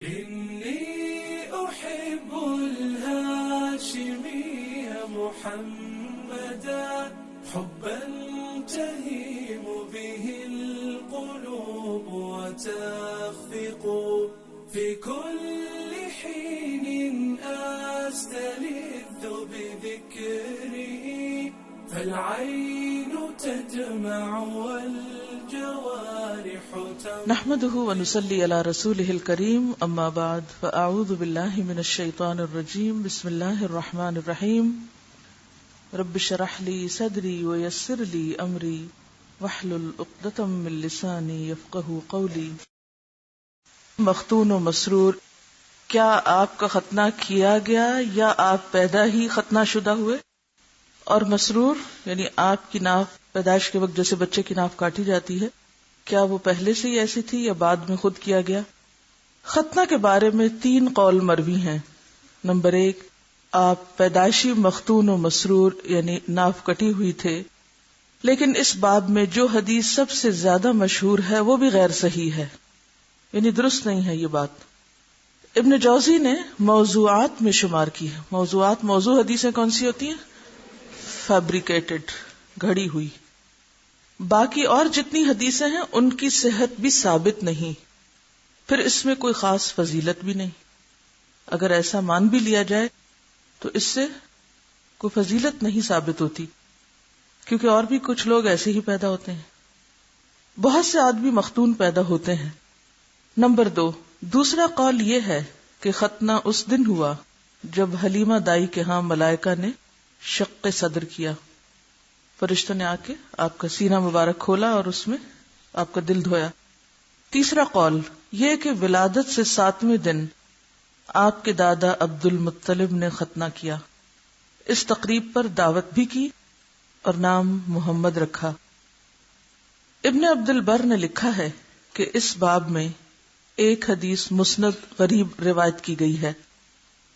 إني أحب الهاشمي محمدا حبا تهيم به القلوب وتخفق في كل حين أستلذ بذكره فالعين تدمع والجوارح نحمده ونصلي على رسوله الكريم اما بعد فاعوذ بالله من الشيطان الرجيم بسم الله الرحمن الرحيم رب اشرح لي صدري ويسر لي امري واحلل عقدة من لساني يفقهوا قولي. مختون و مسرور، کیا آپ کا ختنہ کیا گیا یا آپ پیدا ہی ختنہ شدہ ہوئے؟ اور مسرور یعنی آپ کی ناف پیدائش کے وقت جیسے بچے کی ناف کاٹی جاتی ہے، کیا وہ پہلے سے ہی ایسی تھی یا بعد میں خود کیا گیا؟ ختنہ کے بارے میں 3 قول مروی ہیں. نمبر 1، آپ پیدائشی مختون و مسرور یعنی ناف کٹی ہوئی تھے، لیکن اس باب میں جو حدیث سب سے زیادہ مشہور ہے وہ بھی غیر صحیح ہے، یعنی درست نہیں ہے یہ بات. ابن جوزی نے موضوعات میں شمار کی ہے. موضوع حدیثیں کون سی ہوتی ہیں؟ فیبریکیٹڈ، گھڑی ہوئی. باقی اور جتنی حدیثیں ہیں ان کی صحت بھی ثابت نہیں، پھر اس میں کوئی خاص فضیلت بھی نہیں. اگر ایسا مان بھی لیا جائے تو اس سے کوئی فضیلت نہیں ثابت ہوتی، کیونکہ اور بھی کچھ لوگ ایسے ہی پیدا ہوتے ہیں. بہت سے آدمی مختون پیدا ہوتے ہیں. نمبر 2، دوسرا قول یہ ہے کہ ختنہ اس دن ہوا جب حلیمہ دائی کے ہاں ملائکہ نے شق صدر کیا، فرشتوں نے آ کے آپ کا سینہ مبارک کھولا اور اس میں آپ کا دل دھویا. تیسرا قول یہ کہ ولادت سے 7ویں دن آپ کے دادا عبد المطلب نے ختنہ کیا. اس تقریب پر دعوت بھی کی اور نام محمد رکھا. ابن عبد البر نے لکھا ہے کہ اس باب میں ایک حدیث مسند غریب روایت کی گئی ہے.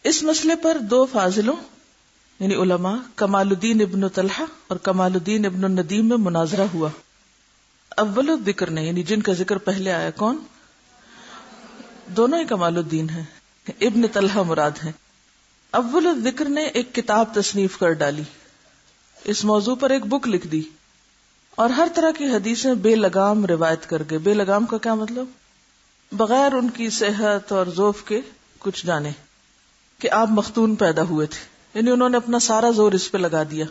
اس مسئلے پر 2 فاضلوں یعنی علماء کمال الدین ابن طلحہ اور کمال الدین ابن الندیم میں مناظرہ ہوا. اول الذکر نے یعنی جن کا ذکر پہلے آیا، کون؟ دونوں ہی کمال الدین ہیں، ابن طلحہ مراد ہیں. اول الذکر نے ایک کتاب تصنیف کر ڈالی، اس موضوع پر ایک بک لکھ دی اور ہر طرح کی حدیثیں بے لگام روایت کر گئے. بے لگام کا کیا مطلب؟ بغیر ان کی صحت اور ذوف کے کچھ جانے کہ آپ مختون پیدا ہوئے تھے، یعنی انہوں نے اپنا سارا زور اس پہ لگا دیا.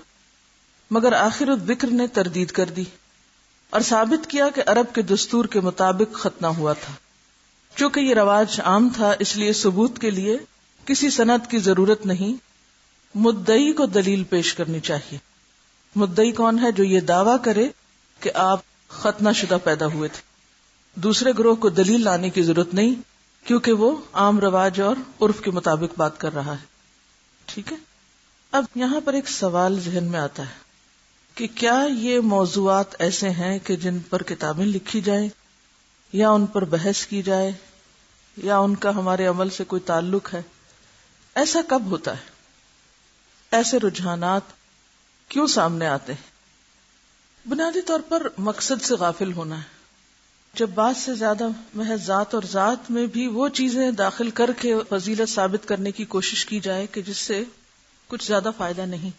مگر آخر الذکر نے تردید کر دی اور ثابت کیا کہ عرب کے دستور کے مطابق ختنہ ہوا تھا. چونکہ یہ رواج عام تھا اس لیے ثبوت کے لیے کسی سند کی ضرورت نہیں، مدعی کو دلیل پیش کرنی چاہیے. مدعی کون ہے؟ جو یہ دعویٰ کرے کہ آپ ختنہ شدہ پیدا ہوئے تھے. دوسرے گروہ کو دلیل لانے کی ضرورت نہیں، کیونکہ وہ عام رواج اور عرف کے مطابق بات کر رہا ہے. ٹھیک ہے. اب یہاں پر ایک سوال ذہن میں آتا ہے کہ کیا یہ موضوعات ایسے ہیں کہ جن پر کتابیں لکھی جائیں یا ان پر بحث کی جائے یا ان کا ہمارے عمل سے کوئی تعلق ہے؟ ایسا کب ہوتا ہے؟ ایسے رجحانات کیوں سامنے آتے ہیں؟ بنیادی طور پر مقصد سے غافل ہونا ہے. جب بات سے زیادہ محض ذات اور ذات میں بھی وہ چیزیں داخل کر کے فضیلت ثابت کرنے کی کوشش کی جائے کہ جس سے کچھ زیادہ فائدہ نہیں.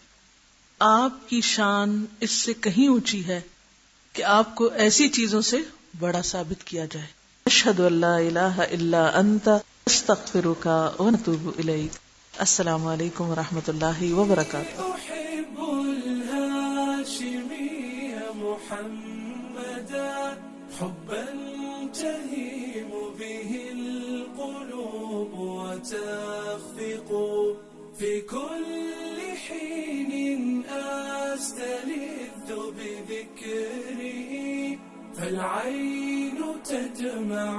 آپ کی شان اس سے کہیں اونچی ہے کہ آپ کو ایسی چیزوں سے بڑا ثابت کیا جائے. اشہد ان لا الہ الا انت استغفرک ونتوب الیک. السلام علیکم ورحمۃ اللہ وبرکاتہ. أحب الهاشمي محمدا حبا تهيم به القلوب وتخفق في كل حين أستلذ بذكره فالعين تدمع